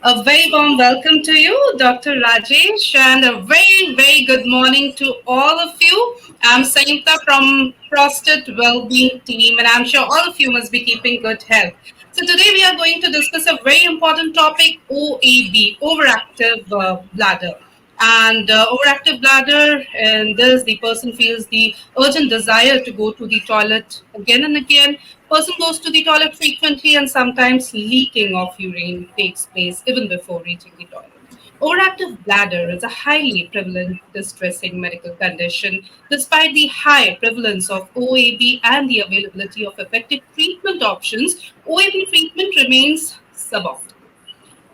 A very warm welcome to you, Dr. Rajesh, and a very good morning to all of you. I'm Sanita from Prostate Wellbeing team, and I'm sure all of you must be keeping good health. So today we are going to discuss a very important topic, OAB, overactive bladder. And overactive bladder, and this the person feels the urgent desire to go to the toilet again and again. Person goes to the toilet frequently, and sometimes leaking of urine takes place even before reaching the toilet. Overactive bladder is a highly prevalent distressing medical condition. Despite the high prevalence of OAB and the availability of effective treatment options, OAB treatment remains suboptimal.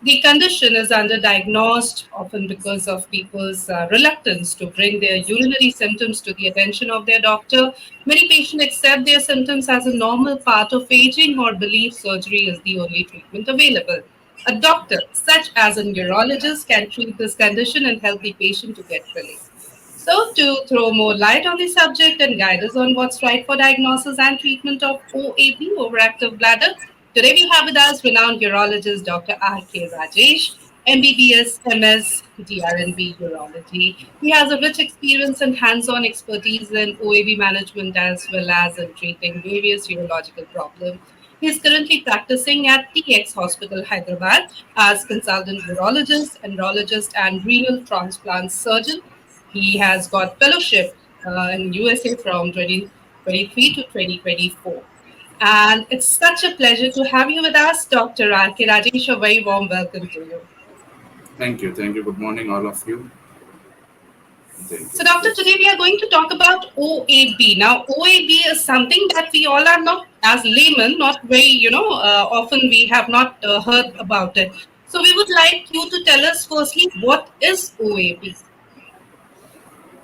The condition is underdiagnosed, often because of people's reluctance to bring their urinary symptoms to the attention of their doctor. Many patients accept their symptoms as a normal part of aging or believe surgery is the only treatment available. A doctor, such as a neurologist, can treat this condition and help the patient to get relief. So, to throw more light on the subject and guide us on what's right for diagnosis and treatment of OAB, overactive bladder, today we have with us renowned urologist Dr. R.K. Rajesh, MBBS, MS, DRNB urology. He has a rich experience and hands-on expertise in OAB management as well as in treating various urological problems. He is currently practicing at TX Hospital, Hyderabad, as consultant urologist, andrologist, and renal transplant surgeon. He has got fellowship in USA from 2023 to 2024. And it's such a pleasure to have you with us, Dr. R.K. Rajesh. A very warm welcome to you. Thank you. Thank you. Good morning, all of you. Thank So, you. Doctor, today we are going to talk about OAB. Now, OAB is something that we all are not, as laymen, not very, often we have not heard about it. So, we would like you to tell us firstly, what is OAB?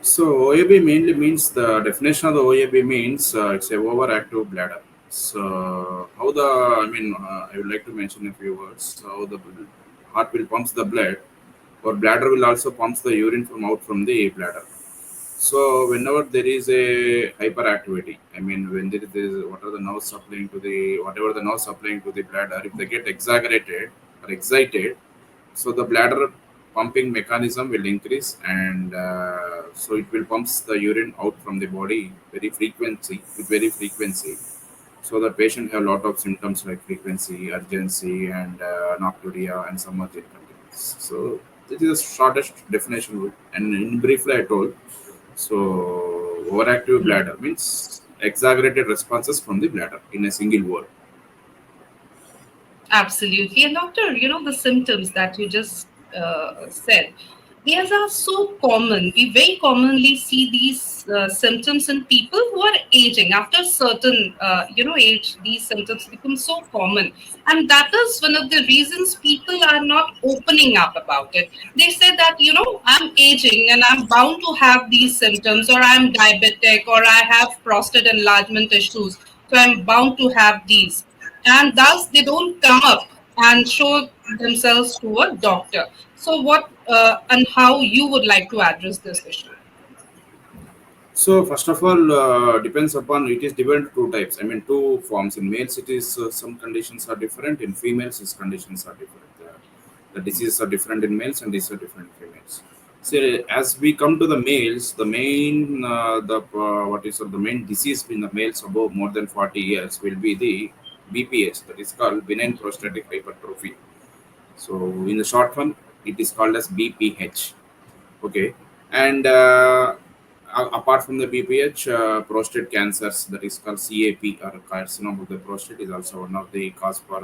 So, OAB mainly means the definition of the OAB means it's a overactive bladder. So, I would like to mention a few words. How the heart will pumps the blood, or bladder will also pumps the urine from out from the bladder. So, whenever there is a hyperactivity, when there is what are the nerves supplying to the whatever the nerves supplying to the bladder, if they get exaggerated or excited, so the bladder pumping mechanism will increase, and so it will pumps the urine out from the body very frequency. So the patient have a lot of symptoms like frequency, urgency, and nocturia, and some other incontinence. So this is the shortest definition, and in briefly I told. So overactive bladder means exaggerated responses from the bladder in a single word. Absolutely. And doctor, the symptoms that you just said, these are so common. We very commonly see these symptoms in people who are aging. After a certain, age, these symptoms become so common. And that is one of the reasons people are not opening up about it. They say that, I'm aging and I'm bound to have these symptoms, or I'm diabetic, or I have prostate enlargement issues. So I'm bound to have these, and thus they don't come up and show themselves to a doctor. So, what and how you would like to address this issue? So first of all, depends upon it is divided two types. Two forms. In males, it is some conditions are different. In females, its conditions are different. The diseases are different in males, and these are different in females. So as we come to the males, the main the main disease in the males above more than 40 years will be the BPH. That is called benign prostatic hypertrophy. So in the short form, it is called as BPH. Okay, and apart from the BPH, prostate cancers, that is called CAP, or carcinoma of the prostate, is also one of the cause for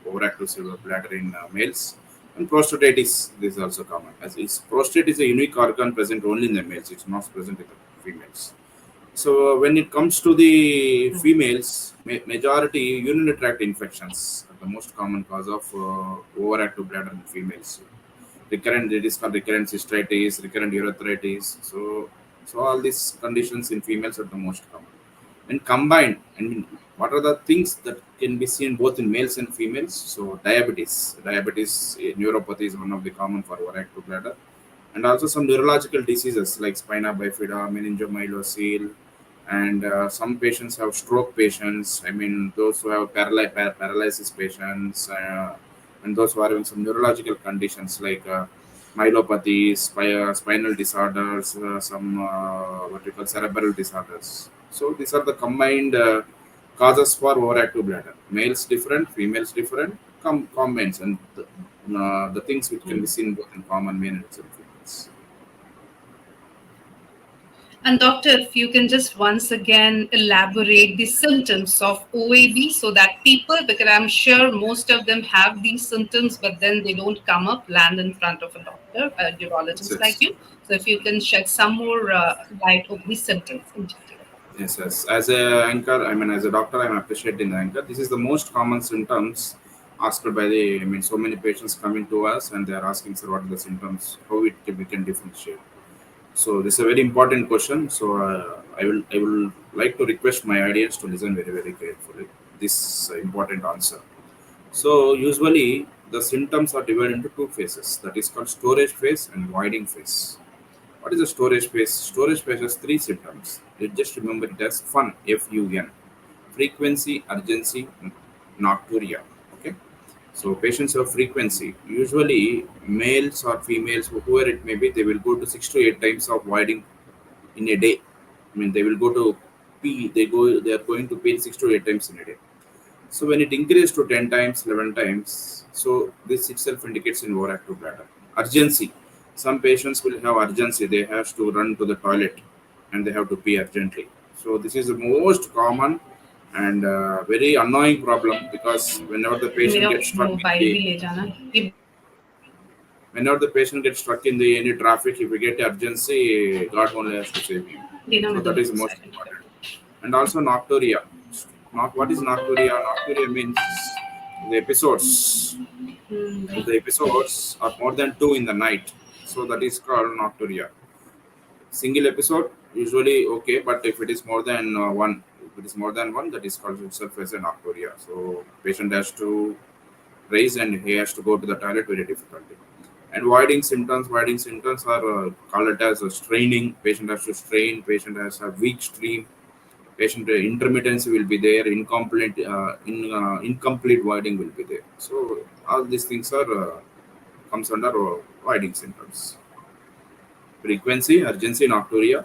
overactive silver bladder in males. And prostatitis, this is also common. As is prostate is a unique organ present only in the males; it's not present in the females. So when it comes to the females, majority urinary tract infections are the most common cause of overactive bladder in females. Recurrent, it is called recurrent cystitis, recurrent urethritis. So all these conditions in females are the most common. And combined, what are the things that can be seen both in males and females? So diabetes, neuropathy is one of the common for overactive bladder, and also some neurological diseases like spina bifida, meningomyelocele, and some patients have stroke patients. Those who have paralysis patients, and those who are having some neurological conditions like myelopathy, spinal disorders, some what we call cerebral disorders. So these are the combined causes for overactive bladder. Males different, females different, combines, and the things which can be seen both in common men and females. And doctor, if you can just once again elaborate the symptoms of OAB so that people, because I'm sure most of them have these symptoms, but then they don't come up, land in front of a doctor, a Yes, urologist like yes. you. So if you can shed some more light over the symptoms in detail. Yes, yes. As a anchor, I mean, as a doctor, I'm appreciating the anchor. This is the most common symptoms asked by the. I mean, so many patients coming to us and they are asking, sir, what are the symptoms? How we can differentiate? So this is a very important question. So I will like to request my audience to listen very very carefully. This important answer. So usually the symptoms are divided into two phases. That is called storage phase and voiding phase. What is the storage phase? Storage phase has three symptoms. You just remember it as fun, FUN, frequency, urgency, nocturia. Okay. So patients have frequency. Usually males or females, whoever it may be, they will go to 6 to 8 times of voiding in a day. I mean, they will go to pee. They are going to pee 6 to 8 times in a day. So when it increases to 10 times, 11 times, so this itself indicates an overactive bladder. Urgency. Some patients will have urgency. They have to run to the toilet and they have to pee urgently. So this is the most common and very annoying problem because whenever the patient मेरा gets struck in mobile the भी ले जाना ये whenever the patient gets stuck in the any traffic, if you get urgency, God only has to save you. देना So मैं that दोनों is को most side important. And also nocturia. Not what is nocturia? Nocturia means the episodes. If the episodes are more than two in the night, so that is called nocturia. Single episode usually okay, but if it is more than one, if it is more than one, that is called itself as a nocturia. So patient has to raise and he has to go to the toilet very difficultly. And voiding symptoms are called it as a straining. Patient has to strain. Patient has a weak stream. Patient intermittency will be there. Incomplete voiding will be there. So all these things are comes under voiding symptoms. Frequency, urgency, nocturia,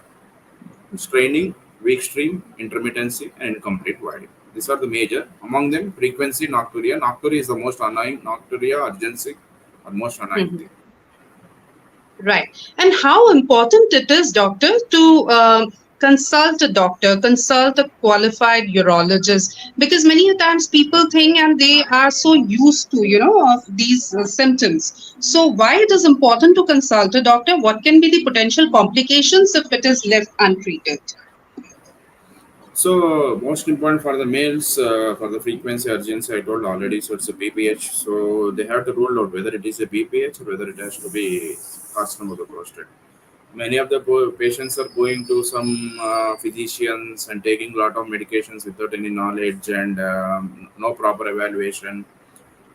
straining, weak stream, intermittency, and incomplete voiding. These are the major. Among them, frequency, nocturia. Nocturia is the most annoying. Nocturia, urgency are most annoying thing. Right. And how important it is, doctor, to consult a doctor, consult a qualified urologist, because many a times people think and they are so used to, of these symptoms. So why it is important to consult a doctor? What can be the potential complications if it is left untreated? So most important for the males, for the frequency urgency, I told already. So it's a BPH. So they have to rule out whether it is a BPH or whether it has to be carcinoma of the prostate. Many of the patients are going to some physicians and taking a lot of medications without any knowledge and no proper evaluation.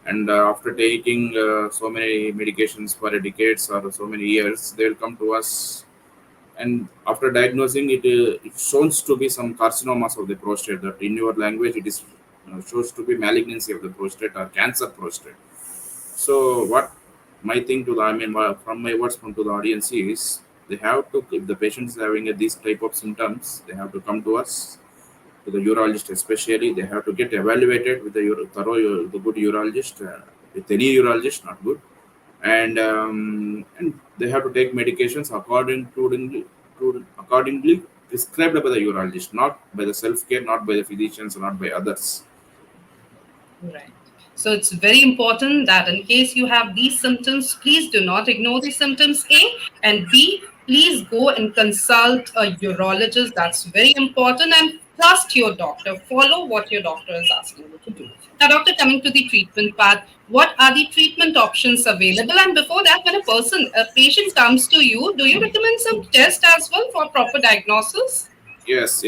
And after taking so many medications for decades or so many years, they will come to us and after diagnosing it, it shows to be some carcinomas of the prostate. That in your language, it is shows to be malignancy of the prostate or cancer prostate. So what my thing to the I mean from my words from to the audience is they have to if the patient is having these type of symptoms, they have to come to us to the urologist especially. They have to get evaluated with the the good urologist. With any urologist, not good and they have to take medications accordingly prescribed by the urologist, not by the self care, not by the physicians, not by others. Right. So it's very important that in case you have these symptoms, please do not ignore the symptoms A, and B, please go and consult a urologist. That's very important, and trust your doctor. Follow what your doctor is asking you to do. Now, doctor, coming to the treatment part, what are the treatment options available? And before that, when a patient comes to you, do you recommend some tests as well for proper diagnosis? Yes.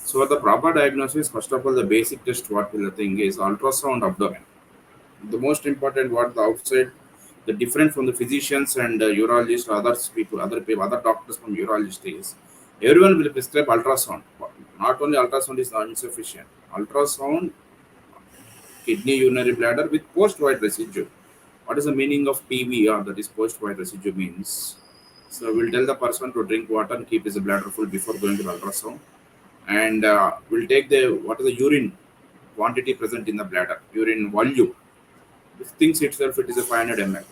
So the proper diagnosis, first of all, the basic test what will the thing is ultrasound abdomen. The most important what the outside, the different from the physicians and urologists, other doctors from urologist is everyone will prescribe ultrasound. Not only ultrasound is not insufficient. Ultrasound kidney urinary bladder with post-void residue. What is the meaning of PVR? That is post-void residue means. So we'll tell the person to drink water and keep his bladder full before going to the ultrasound, and we'll take the what is the urine quantity present in the bladder, urine volume. This things itself it is a 500 ml.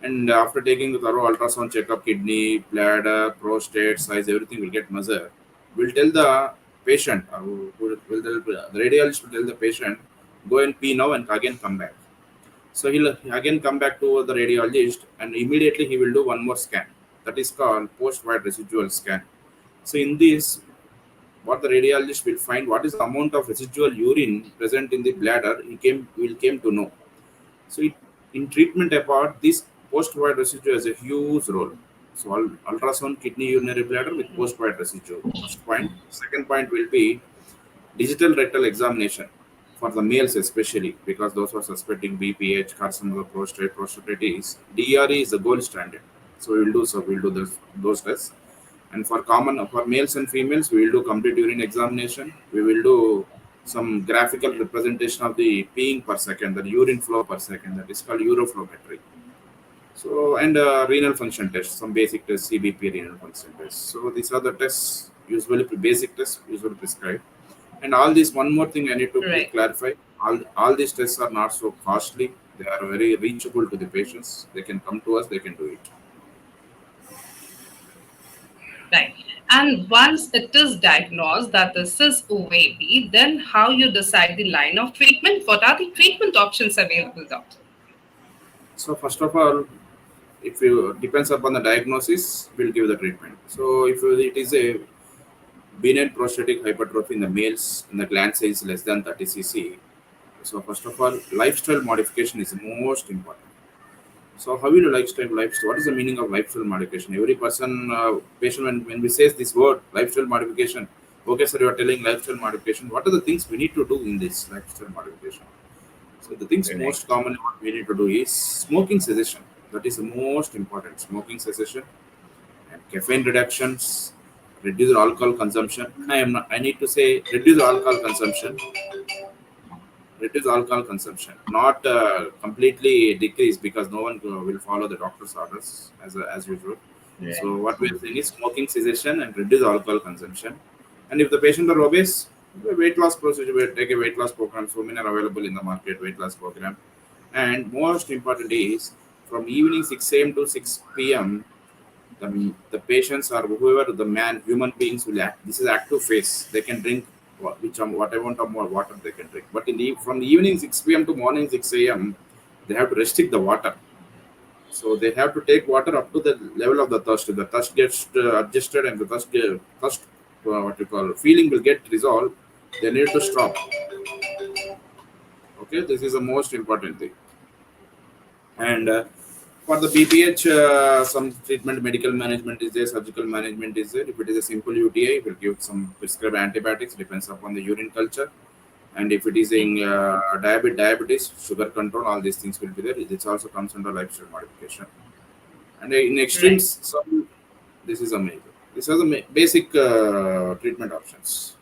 And after taking the thorough ultrasound checkup, kidney, bladder, prostate size, everything will get measured. We'll tell the patient, will tell, the radiologist will tell the patient, go and pee now and again come back. So he'll again come back to the radiologist and immediately he will do one more scan. That is called post-void residual scan. So in this, what the radiologist will find, what is the amount of residual urine present in the bladder, will came to know. So in treatment apart, this post-void residue has a huge role. So ultrasound kidney urinary bladder with post-void residue. First point. Second point will be digital rectal examination for the males especially, because those who are suspecting BPH, carcinoma of the prostate, prostatitis. DRE is the gold standard. So we'll do those tests. And for males and females, we will do complete urine examination. We will do some graphical representation of the peeing per second, the urine flow per second. That is called uroflowmetry. So and renal function tests, some basic tests, CBP renal function tests. So these are the tests basic tests usually prescribed. And all this, one more thing I need to Right. clarify: all these tests are not so costly. They are very reachable to the patients. They can come to us. They can do it. Right. And once it is diagnosed that this is OAB, then how you decide the line of treatment? What are the treatment options available, doctor? So first of all, if you depends upon the diagnosis, we'll give the treatment. So if it is a benign prostatic hypertrophy in the males and the gland size less than 30 cc, so first of all, lifestyle modification is most important. So how will you lifestyle? What is the meaning of lifestyle modification? Every person, patient, when we say this word lifestyle modification, okay, sir, you are telling lifestyle modification. What are the things we need to do in this lifestyle modification? So the things Right. most commonly what we need to do is smoking cessation. That is the most important. Smoking cessation and caffeine reductions, reduce alcohol consumption. I need to say reduce alcohol consumption. Reduce alcohol consumption, not completely decrease, because no one will follow the doctor's orders as usual. Right. So what we are saying is smoking cessation and reduce alcohol consumption. And if the patient are obese, the weight loss procedure, we take a weight loss program. So many are available in the market, weight loss program. And most important is from evening 6 a.m. to 6 p.m. The patients or whoever the human beings will act. This is active phase. They can drink what amount of more water they can drink. But from the evening 6 p.m. to morning 6 a.m., they have to restrict the water. So they have to take water up to the level of the thirst. If the thirst gets adjusted and the thirst what you call feeling will get resolved, they need to stop. Okay, this is the most important thing. And for the BPH, some treatment, medical management is there, surgical management is there. If it is a simple UTI, we'll give some prescribed antibiotics, depends upon the urine culture. And if it is in diabetes, sugar control, all these things will be there. This also comes under lifestyle modification. And in Right. extremes, this is amazing. These are the basic treatment options.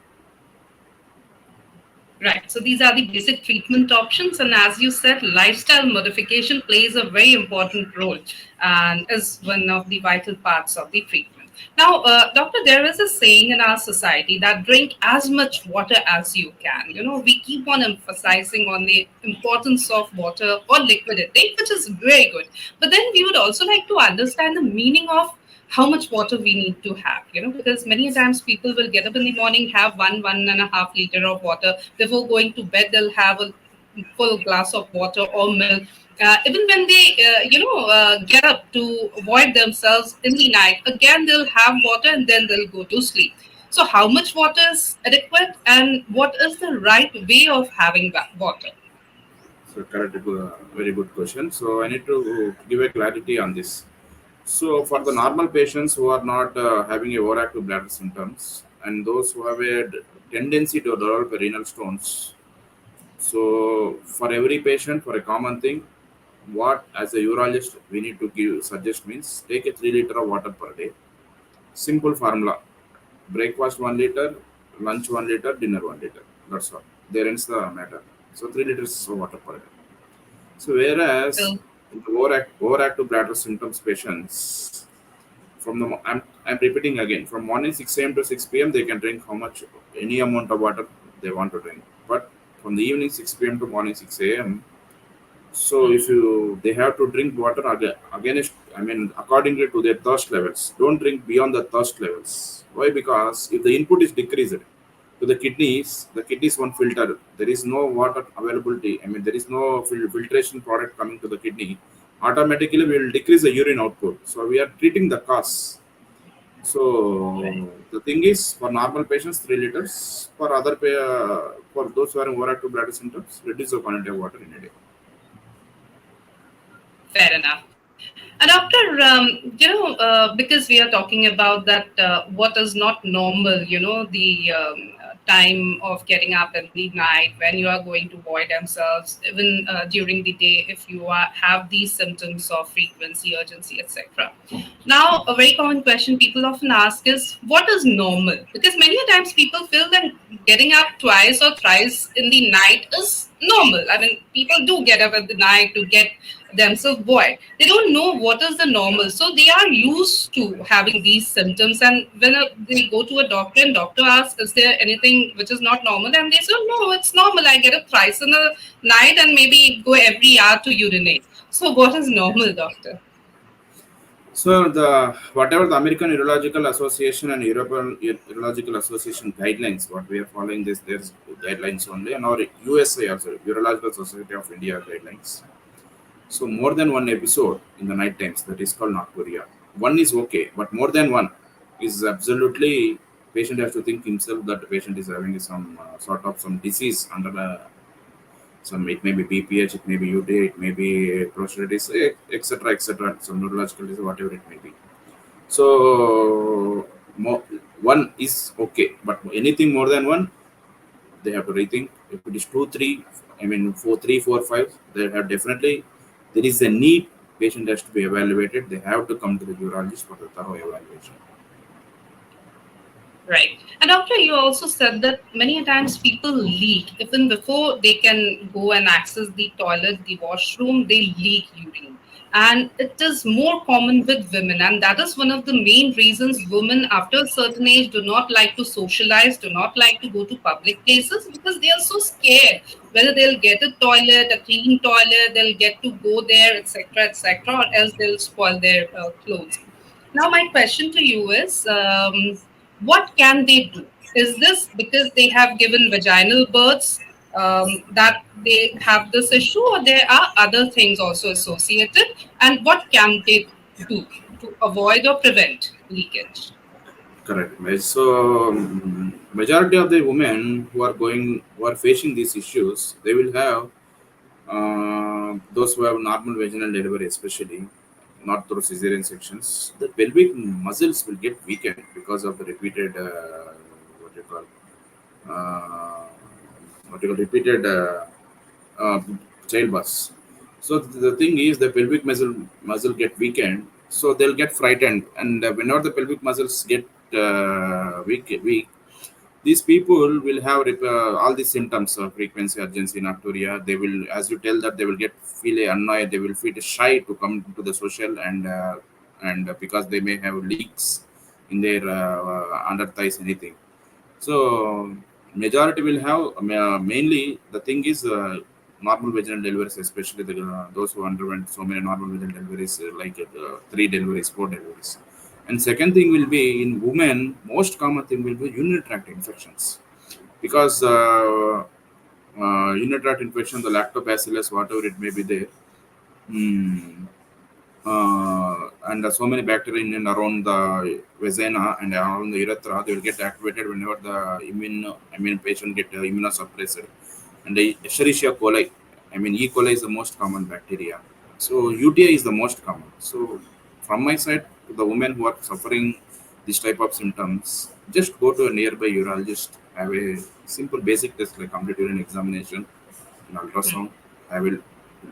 Right. So these are the basic treatment options. And as you said, lifestyle modification plays a very important role and is one of the vital parts of the treatment. Now, doctor, there is a saying in our society that drink as much water as you can. We keep on emphasizing on the importance of water or liquid intake, which is very good. But then we would also like to understand the meaning of how much water we need to have, because many times people will get up in the morning, have 1.5 liter of water. Before going to bed, they'll have a full glass of water or milk. Even when they, get up to avoid themselves in the night, again, they'll have water and then they'll go to sleep. So how much water is adequate and what is the right way of having that water? So correct, very good question. So I need to give a clarity on this. So for the normal patients who are not having a overactive bladder symptoms and those who have a tendency to develop renal stones, so for every patient, for a common thing, what as a urologist we need to suggest means take a 3 liter of water per day. Simple formula: breakfast 1 liter, lunch 1 liter, dinner 1 liter. That's all. There ends the matter. So 3 liters of water per day. So whereas Well, in the overactive bladder symptoms patients, from the I'm repeating again, from morning 6 a.m. to 6 p.m. they can drink how much any amount of water they want to drink. But from the evening 6 p.m. to morning 6 a.m. So if you they have to drink water against, I mean accordingly to their thirst levels. Don't drink beyond the thirst levels. Why? Because if the input is decreased to the kidneys won't filter. There is no water availability. I mean there is no filtration product coming to the kidney. Automatically we will decrease the urine output. So we are treating the cause. So the thing is, for normal patients, 3 liters. For for those who are in overactive bladder symptoms, reduce the quantity of water in a day. fair enough. And doctor, because we are talking about that, what is not normal, the time of getting up in the night when you are going to void themselves, even during the day, if you have these symptoms of frequency, urgency, etc. Now, a very common question people often ask is, what is normal? Because many a times people feel that getting up twice or thrice in the night is normal. I mean, people do get up at the night to get themselves void. They don't know what is the normal, so they are used to having these symptoms. And when they go to a doctor and doctor asks, "Is there anything which is not normal?" and they say, "No, it's normal. I get up thrice in the night and maybe go every hour to urinate." So, what is normal, doctor? So the whatever the American Urological Association and European Urological Association guidelines, what we are following this, there's guidelines only, and our USA also Urological Society of India guidelines. So more than one episode in the night times, that is called nocturia. One is okay, but more than one is absolutely patient has to think himself that the patient is having some sort of some disease under the some, it may be BPH, it may be UTI, it may be prostatitis, etc., etc., some neurological disease, whatever it may be. So one is okay, but anything more than one, they have to rethink. If it is two, three, I mean four, three, four, five, they have definitely there is a need. Patient has to be evaluated. They have to come to the urologist for the thorough evaluation. Right. And doctor, you also said that many a times people leak. Even before they can go and access the toilet, the washroom, they leak urine. And it is more common with women. And that is one of the main reasons women after a certain age do not like to socialize, do not like to go to public places because they are so scared whether they'll get a toilet, a clean toilet, they'll get to go there, etc., or else they'll spoil their clothes. Now, my question to you is, what can they do? Is this because they have given vaginal births that they have this issue, or there are other things also associated? And what can they do to avoid or prevent leakage? Correct. So majority of the women who are facing these issues, they will have those who have normal vaginal delivery, especially not through cesarean sections, the pelvic muscles will get weakened because of the repeated what you call uh, repeated uh, childbirth. So the thing is, the pelvic muscle get weakened, so they'll get frightened, and whenever the pelvic muscles get weak, these people will have all the symptoms of frequency, urgency, nocturia. They will, as you tell that, they will get feel annoyed. They will feel shy to come to the social, and because they may have leaks in their under thighs, anything. So majority will have mainly the thing is normal vaginal deliveries, especially those who underwent so many normal vaginal deliveries, like 3 deliveries, 4 deliveries. And second thing will be in women, most common thing will be urinary tract infections because urinary tract infection, the lactobacillus, whatever it may be there. Hmm, and so many bacteria in and around the vagina and around the urethra, they will get activated whenever the patient get immunosuppressed. And the Escherichia coli, I mean E. coli is the most common bacteria. So UTI is the most common. So from my side, to the women who are suffering this type of symptoms, just go to a nearby urologist, have a simple basic test like complete urine examination and ultrasound. I will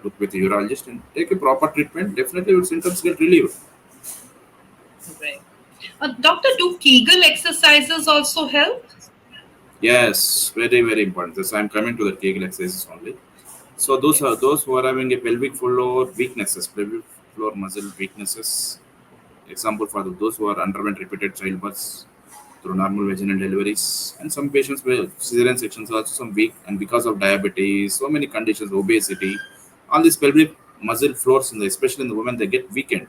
look with the urologist and take a proper treatment. Definitely, your symptoms get relieved. Right. Doctor, do Kegel exercises also help? Yes, very very important. This I'm coming to the Kegel exercises only. So those Okay. are those who are having a pelvic floor weaknesses, pelvic floor muscle weaknesses. Example for those who are underwent repeated childbirths through normal vaginal deliveries, and some patients with cesarean sections are also some weak, and because of diabetes, so many conditions, obesity, all these pelvic muscle floors, especially in the women, they get weakened.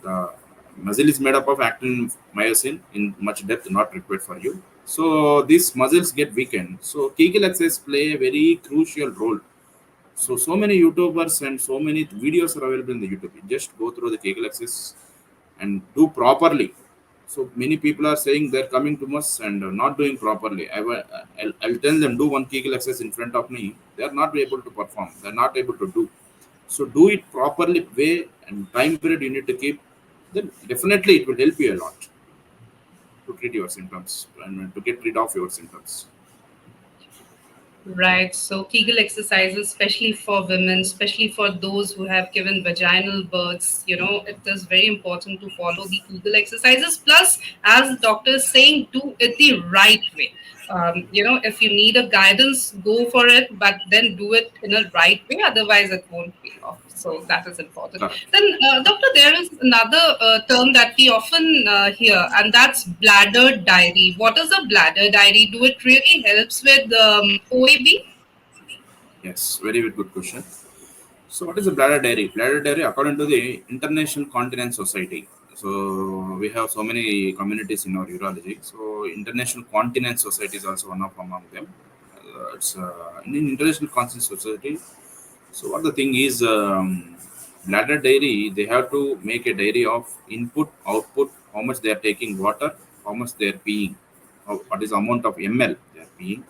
The muscle is made up of actin myosin in much depth, not required for you. So these muscles get weakened. So Kegel exercise play a very crucial role. So many YouTubers and so many videos are available in the YouTube. You just go through the Kegel exercise and do properly. So many people are saying they're coming to us and not doing properly. I'll tell them do one Kegel exercise in front of me. They are not able to perform. They're not able to do. So do it properly, way and time period you need to keep. Then definitely it will help you a lot to treat your symptoms and to get rid of your symptoms. Right. So Kegel exercises, especially for women, especially for those who have given vaginal births, it is very important to follow the Kegel exercises. Plus, as the doctor is saying, do it the right way. If you need a guidance, go for it, but then do it in a right way. Otherwise, it won't pay off. So that is important. Correct. Then, doctor, there is another term that we often hear, and that's bladder diary. What is a bladder diary? Do it really helps with OAB? Yes, very, very good question. So, what is a bladder diary? Bladder diary, according to the International Continence Society. So, we have so many communities in our urology. So, International Continence Society is also one of among them. It's in International Continence Society. So, what the thing is, bladder diary, they have to make a diary of input, output, how much they are taking water, how much they are peeing, what is the amount of ml they are peeing.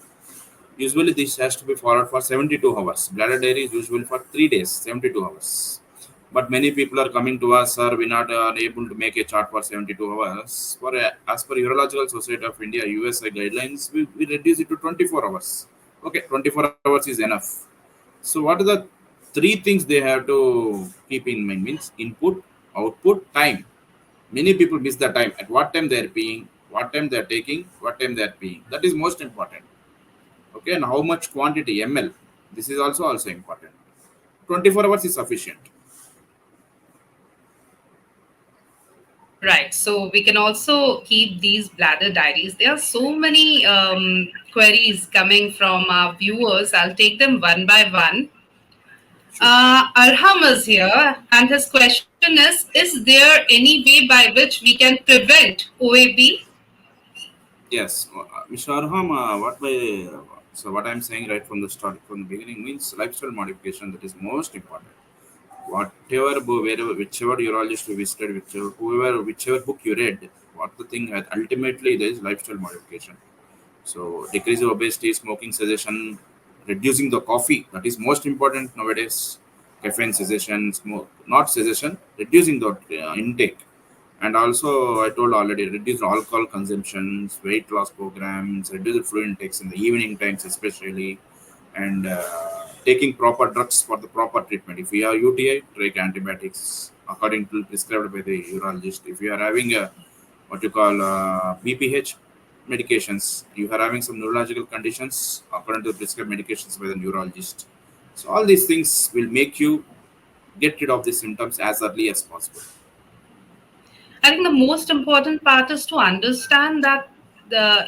Usually, this has to be followed for 72 hours. Bladder diary is usually for 3 days, 72 hours. But many people are coming to us, sir, we're not able to make a chart for 72 hours. As per Urological Society of India, USA guidelines, we reduce it to 24 hours. Okay, 24 hours is enough. So, what are the three things they have to keep in mind? Means input, output, time. Many people miss the time. At what time they are peeing, what time they are taking, what time they are peeing. That is most important. Okay, and how much quantity ml, this is also important. 24 hours is sufficient. Right. So we can also keep these bladder diaries. There are so many queries coming from our viewers. I'll take them one by one. Sure. Arham is here, and his question is there any way by which we can prevent OAB? Yes, Mr. Arham, what I'm saying right from the start, from the beginning, means lifestyle modification, that is most important. Whatever, wherever, whichever urologist you visited, whichever book you read, what the thing ultimately there is lifestyle modification. So decrease of obesity, smoking cessation, reducing the coffee, that is most important nowadays. Caffeine cessation, smoke not cessation, reducing the intake. And also, I told already, reduce alcohol consumptions, weight loss programs, reduce the fluid intakes in the evening times, especially, and taking proper drugs for the proper treatment. If you have UTI, take antibiotics according to prescribed by the urologist. If you are having a what you call BPH medications, you are having some neurological conditions according to prescribed medications by the neurologist. So all these things will make you get rid of the symptoms as early as possible. I think the most important part is to understand that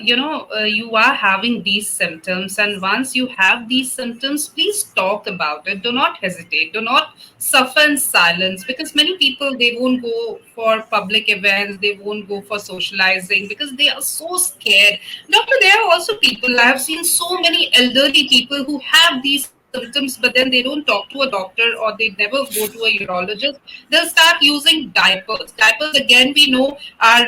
you are having these symptoms, and once you have these symptoms, please talk about it. Do not hesitate. Do not suffer in silence, because many people, they won't go for public events, they won't go for socializing because they are so scared. Doctor, there are also people, I have seen so many elderly people who have these symptoms, but then they don't talk to a doctor or they never go to a urologist. They'll start using diapers. Diapers, again, we know are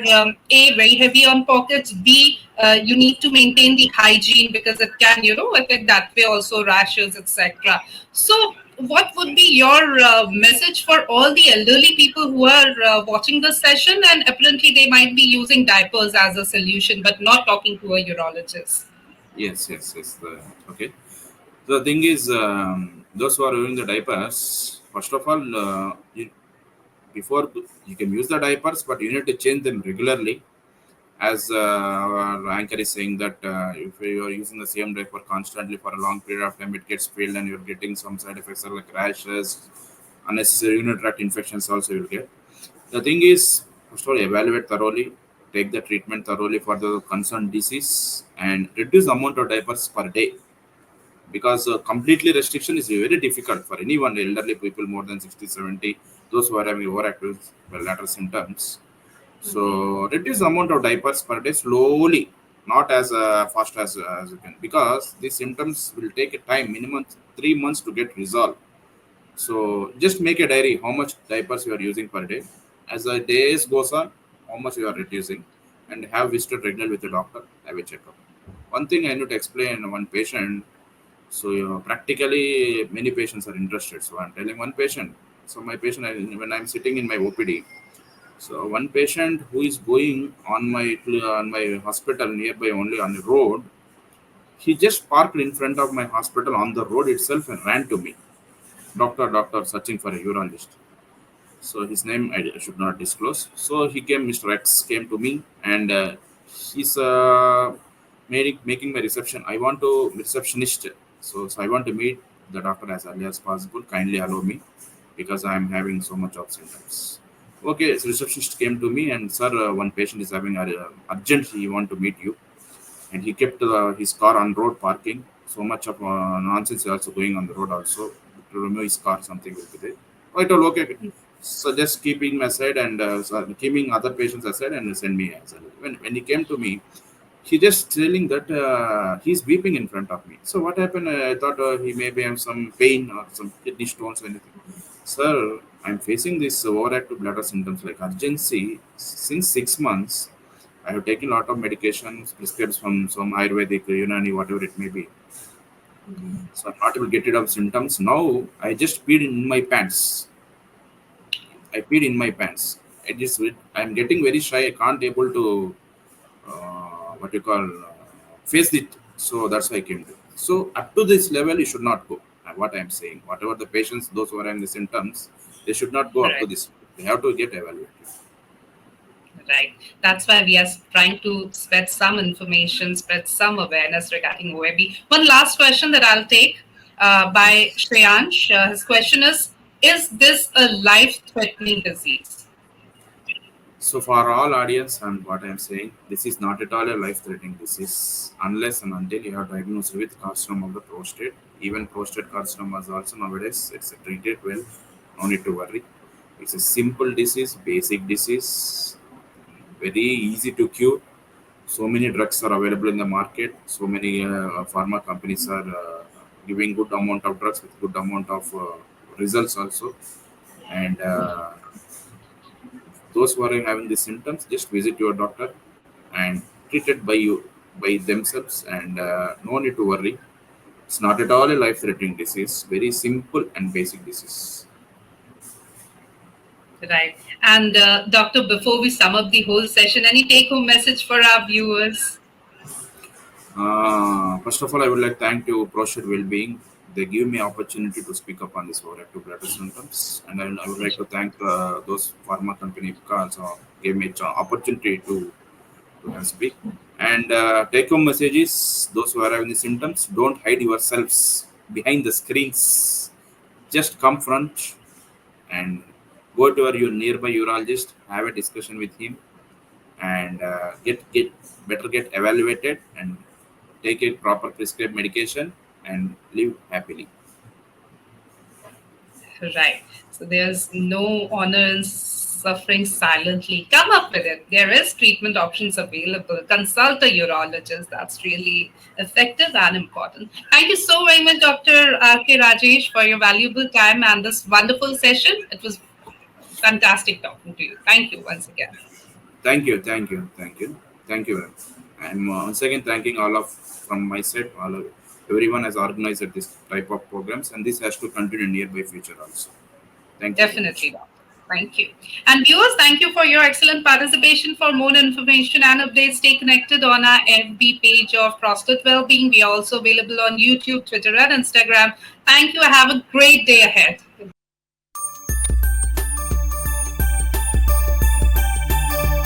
A, very heavy on pockets, B, you need to maintain the hygiene because it can, affect that way also rashes, etc. So, what would be your message for all the elderly people who are watching the session and apparently they might be using diapers as a solution but not talking to a urologist? Yes. Okay. So the thing is, those who are wearing the diapers, first of all, before you can use the diapers, but you need to change them regularly. as our anchor is saying that if you are using the same diaper constantly for a long period of time, it gets peeled and you're getting some side effects like rashes, unnecessary urinary tract infections also you'll get. The thing is, first of all, evaluate thoroughly, take the treatment thoroughly for the concerned disease, and reduce the amount of diapers per day. Because completely restriction is very difficult for anyone, elderly people more than 60, 70, those who are having overactive lateral symptoms. So reduce the amount of diapers per day slowly, not as fast as you can, because these symptoms will take a time, minimum 3 months to get resolved. So just make a diary how much diapers you are using per day. As the days goes on, how much you are reducing, and have visited regularly with the doctor. Have a checkup. One thing I need to explain one patient. So practically many patients are interested. So I'm telling one patient. So my patient, when I'm sitting in my OPD, so one patient who is going on my hospital nearby only on the road, he just parked in front of my hospital on the road itself and ran to me. Doctor, doctor, searching for a urologist. So his name I should not disclose. So he came, Mr. X came to me, and he's making my reception. I want to receptionist. So I want to meet the doctor as early as possible. Kindly allow me because I am having so much of symptoms. Okay, so receptionist came to me and sir, one patient is having urgent. He want to meet you, and he kept his car on road parking. So much of nonsense is also going on the road also. To remove his car, something will be there. I told okay. So just keeping my aside and keeping other patients aside and send me as well. When he came to me, he just telling that he's weeping in front of me. So what happened? I thought he maybe have some pain or some kidney stones or anything. Sir, I'm facing this overactive bladder symptoms like urgency since 6 months. I have taken a lot of medications prescribed from some Ayurvedic, Unani, whatever it may be. So I'm not able to get rid of symptoms. Now I just peed in my pants. I peed in my pants. I'm getting very shy. I can't able to what you call face it. So that's why I came to. So up to this level, you should not go. What I'm saying, whatever the patients, those who are having the symptoms, they should not go up to Correct. this. They have to get evaluated. Right. That's why we are trying to spread some information, spread some awareness regarding OAB. One last question that I'll take by Shreyansh. His question is this a life-threatening disease? So for all audience and what I'm saying, this is not at all a life-threatening disease unless and until you have diagnosed with carcinoma of the prostate. Even prostate carcinoma is also nowadays it's treated well. No need to worry. It's a simple disease, basic disease, very easy to cure. So many drugs are available in the market. So many pharma companies are giving good amount of drugs with good amount of results also. And those who are having the symptoms, just visit your doctor and treat it by you by themselves. And no need to worry. It's not at all a life-threatening disease. Very simple and basic disease. Right. And doctor, before we sum up the whole session, any take-home message for our viewers? First of all, I would like to thank you, Prostate Wellbeing. They give me opportunity to speak up on this overactive bladder symptoms, and I would like to thank those pharma company because gave me opportunity to speak. And take home messages: those who are having the symptoms, don't hide yourselves behind the screens. Just come front and go to your nearby urologist, have a discussion with him, and get better get evaluated and take a proper prescribed medication and live happily. Right. So there's no honor in suffering silently. Come up with it. There is treatment options available. Consult a urologist. That's really effective and important. Thank you so very much, Dr. R.K. Rajesh, for your valuable time and this wonderful session. It was fantastic talking to you. Thank you once again. Thank you, thank you, thank you, thank you. I'm once again thanking all of from my side, all of everyone has organized this type of programs, and this has to continue in nearby future also. Thank you so Definitely, much. Doctor. Thank you. And viewers, thank you for your excellent participation. For more information and updates, stay connected on our FB page of Prostate Wellbeing. We are also available on YouTube, Twitter, and Instagram. Thank you. Have a great day ahead.